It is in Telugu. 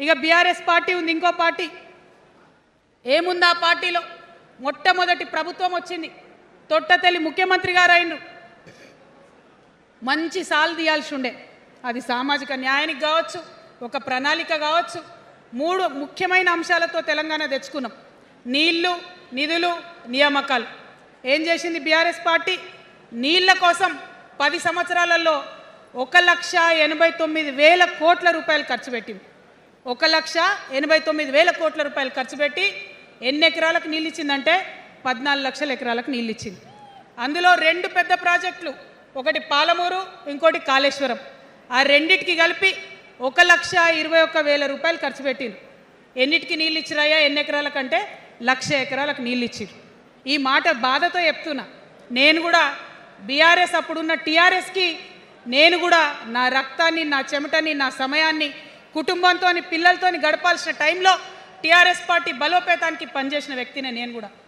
ఇక బీఆర్ఎస్ పార్టీ ఉంది, ఇంకో పార్టీ. ఏముంది ఆ పార్టీలో? మొట్టమొదటి ప్రభుత్వం వచ్చింది, తొట్టతల్లి ముఖ్యమంత్రి గారు అయినరు. మంచి సాలు తీయాల్సి ఉండే, అది సామాజిక న్యాయానికి కావచ్చు, ఒక ప్రణాళిక కావచ్చు. 3 ముఖ్యమైన అంశాలతో తెలంగాణ తెచ్చుకున్నాం: నీళ్లు, నిధులు, నియామకాలు. ఏం చేసింది బీఆర్ఎస్ పార్టీ? నీళ్ల కోసం 10 సంవత్సరాలలో 1,89,000 కోట్ల రూపాయలు ఖర్చు పెట్టింది. 1,89,000 కోట్ల రూపాయలు ఖర్చు పెట్టి ఎన్ని ఎకరాలకు నీళ్ళు ఇచ్చిందంటే 14 లక్షల ఎకరాలకు నీళ్ళు ఇచ్చింది. అందులో 2 పెద్ద ప్రాజెక్టులు, ఒకటి పాలమూరు, ఇంకోటి కాళేశ్వరం. ఆ రెండిటికి కలిపి 1,21,000 రూపాయలు ఖర్చు పెట్టింది. ఎన్నిటికి నీళ్ళు ఇచ్చిరాయా? ఎన్ని ఎకరాలకంటే 1,00,000 ఎకరాలకు నీళ్ళు ఇచ్చిరు. ఈ మాట బాధతో చెప్తున్నా. నేను కూడా బీఆర్ఎస్ అప్పుడున్న టీఆర్ఎస్కి నేను కూడా నా రక్తాన్ని, నా చెమటని, నా సమయాన్ని కుటుంబంతో, పిల్లలతో గడపాల్సిన టైంలో టీఆర్ఎస్ పార్టీ బలోపేతానికి పనిచేసిన వ్యక్తినే నేను కూడా.